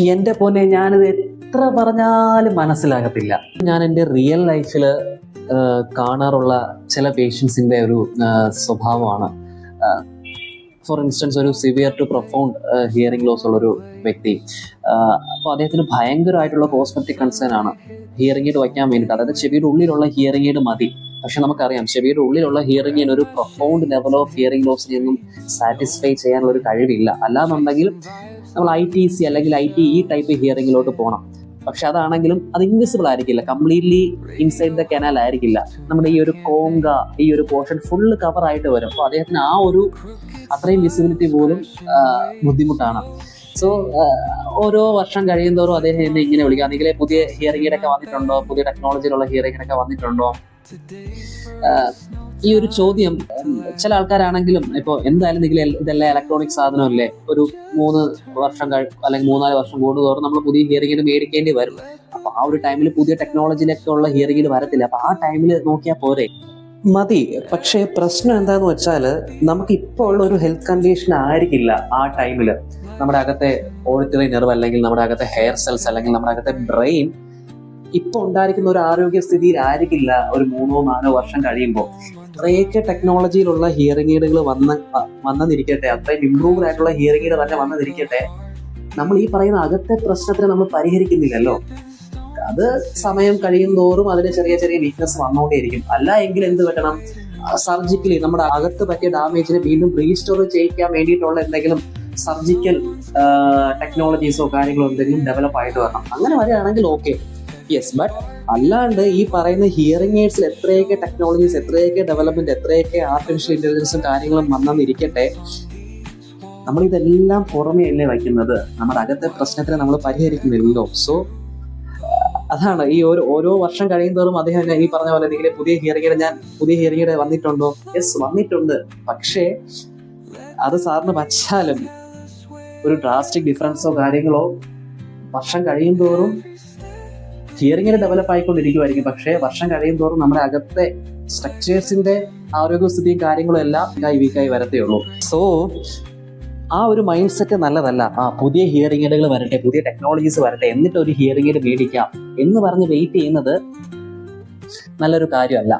എൻ്റെ പൊന്നെ, ഞാനിത് എത്ര പറഞ്ഞാലും മനസ്സിലാകത്തില്ല. ഞാൻ എൻ്റെ റിയൽ ലൈഫിൽ കാണാറുള്ള ചില പേഷ്യൻസിൻ്റെ ഒരു സ്വഭാവമാണ്. ഫോർ ഇൻസ്റ്റൻസ്, ഒരു severe to profound hearing loss ഉള്ളൊരു വ്യക്തി. അപ്പോൾ അദ്ദേഹത്തിന് ഭയങ്കരമായിട്ടുള്ള കോസ്മെറ്റിക് കൺസേൺ ആണ് ഹിയറിംഗ് എയ്ഡ് വയ്ക്കാൻ വേണ്ടിയിട്ട്. അതായത് ചെവിയുടെ ഉള്ളിലുള്ള ഹിയറിംഗ് എയ്ഡ് മതി. പക്ഷെ നമുക്കറിയാം, ചെവിയുടെ ഉള്ളിലുള്ള ഹിയറിംഗ് എയ്ഡ് ഒരു പ്രൊഫൗണ്ട് ലെവൽ ഓഫ് ഹിയറിംഗ് ലോസിനെയൊന്നും സാറ്റിസ്ഫൈ ചെയ്യാനുള്ള ഒരു കഴിവില്ല. അല്ലാന്നുണ്ടെങ്കിൽ നമ്മൾ ITC അല്ലെങ്കിൽ ITE ടൈപ്പ് ഹിയറിംഗിലോട്ട് പോകണം. പക്ഷെ അതാണെങ്കിലും അത് ഇൻവിസിബിൾ ആയിരിക്കില്ല, കംപ്ലീറ്റ്ലി ഇൻസൈഡ് ദ കനാൽ ആയിരിക്കില്ല. നമ്മുടെ ഈ ഒരു കോങ്ക, ഈ ഒരു പോർഷൻ ഫുള്ള് കവർ ആയിട്ട് വരും. അപ്പോൾ അദ്ദേഹത്തിന് ആ ഒരു അത്രയും വിസിബിലിറ്റി പോലും ബുദ്ധിമുട്ടാണ്. സോ ഓരോ വർഷം കഴിയുന്തോറും അദ്ദേഹം എന്നെ ഇങ്ങനെ വിളിക്കുക, അല്ലെങ്കിൽ പുതിയ ഹിയറിംഗ് എയ്ഡൊക്കെ വന്നിട്ടുണ്ടോ, പുതിയ ടെക്നോളജിയിലുള്ള ഹിയറിംഗിനൊക്കെ വന്നിട്ടുണ്ടോ. ഈ ഒരു ചോദ്യം ചില ആൾക്കാരാണെങ്കിലും, ഇപ്പോൾ എന്തായാലും നിങ്ങൾ ഇതെല്ലാം ഇലക്ട്രോണിക് സാധനമല്ലേ, ഒരു 3 വർഷം അല്ലെങ്കിൽ 3-4 വർഷം കൂടുന്തോറും നമ്മൾ പുതിയ ഹിയറിംഗ് മേടിക്കേണ്ടി വരും. അപ്പോൾ ആ ഒരു ടൈമിൽ പുതിയ ടെക്നോളജിയിലൊക്കെ ഉള്ള ഹിയറിംഗ് വരത്തില്ല. അപ്പോൾ ആ ടൈമിൽ നോക്കിയാൽ പോരെ, മതി. പക്ഷേ പ്രശ്നം എന്താണെന്ന് വെച്ചാൽ, നമുക്ക് ഇപ്പോൾ ഉള്ള ഒരു ഹെൽത്ത് കണ്ടീഷൻ ആയിരിക്കില്ല ആ ടൈമിൽ. നമ്മുടെ അകത്തെ ഓഡിറ്ററി നെർവ്, അല്ലെങ്കിൽ നമ്മുടെ അകത്തെ ഹെയർ സെൽസ്, അല്ലെങ്കിൽ നമ്മുടെ അകത്തെ ബ്രെയിൻ ഇപ്പോൾ ഉണ്ടായിരിക്കുന്ന ഒരു ആരോഗ്യസ്ഥിതിയിലായിരിക്കില്ല ഒരു 3-4 വർഷം കഴിയുമ്പോൾ. അത്രയൊക്കെ ടെക്നോളജിയിലുള്ള ഹിയറിംഗ് എയ്ഡുകൾ വന്നെന്നിരിക്കട്ടെ, അത്രയും ഇംപ്രൂവ്ഡ് ആയിട്ടുള്ള ഹിയറിംഗ് എയ്ഡ് തന്നെ വന്നെന്നിരിക്കട്ടെ, നമ്മൾ ഈ പറയുന്ന അകത്തെ പ്രശ്നത്തിന് നമ്മൾ പരിഹരിക്കുന്നില്ലല്ലോ. അത് സമയം കഴിയും തോറും അതിന് ചെറിയ ചെറിയ വീക്ക്നെസ് വന്നുകൊണ്ടേയിരിക്കും. അല്ല എങ്കിൽ എന്ത് പറ്റണം, സർജിക്കലി നമ്മുടെ അകത്ത് പറ്റിയ ഡാമേജിനെ വീണ്ടും റീസ്റ്റോർ ചെയ്യിക്കാൻ വേണ്ടിയിട്ടുള്ള എന്തെങ്കിലും സർജിക്കൽ ടെക്നോളജീസോ കാര്യങ്ങളോ എന്തെങ്കിലും ഡെവലപ്പ് ആയിട്ട് വരണം. അങ്ങനെ വരികയാണെങ്കിൽ ഓക്കെ, യെസ്. ബട്ട് അല്ലാണ്ട് ഈ പറയുന്ന ഹിയറിംഗ് എയ്ഡ്സിൽ എത്രയൊക്കെ ടെക്നോളജീസ്, എത്രയൊക്കെ ഡെവലപ്മെന്റ്, എത്രയൊക്കെ ആർട്ടിഫിഷ്യൽ ഇന്റലിജൻസും കാര്യങ്ങളും വന്നെന്നിരിക്കട്ടെ, നമ്മളിതെല്ലാം പുറമേ അല്ലേ വയ്ക്കുന്നത്, നമ്മുടെ അകത്തെ പ്രശ്നത്തിനെ നമ്മൾ പരിഹരിക്കുന്നില്ലല്ലോ. സോ അതാണ് ഈ ഓരോ വർഷം കഴിയുന്തോറും അദ്ദേഹം ഈ പറഞ്ഞ പോലെ എന്തെങ്കിലും പുതിയ ഹിയറിംഗ് എയ്ഡ് വന്നിട്ടുണ്ടോ? യെസ്, വന്നിട്ടുണ്ട്. പക്ഷേ അത് സാറിന് വച്ചാലും ഒരു ഡ്രാസ്റ്റിക് ഡിഫറൻസോ കാര്യങ്ങളോ വർഷം കഴിയുന്തോറും ഹിയറിംഗിന് ഡെവലപ്പ് ആയിക്കൊണ്ടിരിക്കുമായിരിക്കും. പക്ഷേ വർഷം കഴിയുന്തോറും നമ്മുടെ അകത്തെ സ്ട്രക്ചേഴ്സിന്റെ ആരോഗ്യസ്ഥിതിയും കാര്യങ്ങളും എല്ലാം വീക്കായി വരത്തേ ഉള്ളൂ. സോ ആ ഒരു മൈൻഡ് സെറ്റ് നല്ലതല്ല. പുതിയ ഹിയറിംഗ് എയ്ഡുകൾ വരട്ടെ, പുതിയ ടെക്നോളജീസ് വരട്ടെ, എന്നിട്ട് ഒരു ഹിയറിംഗ് എയ്ഡ് മേടിക്കാം എന്ന് പറഞ്ഞ് വെയിറ്റ് ചെയ്യുന്നത് നല്ലൊരു കാര്യമല്ല.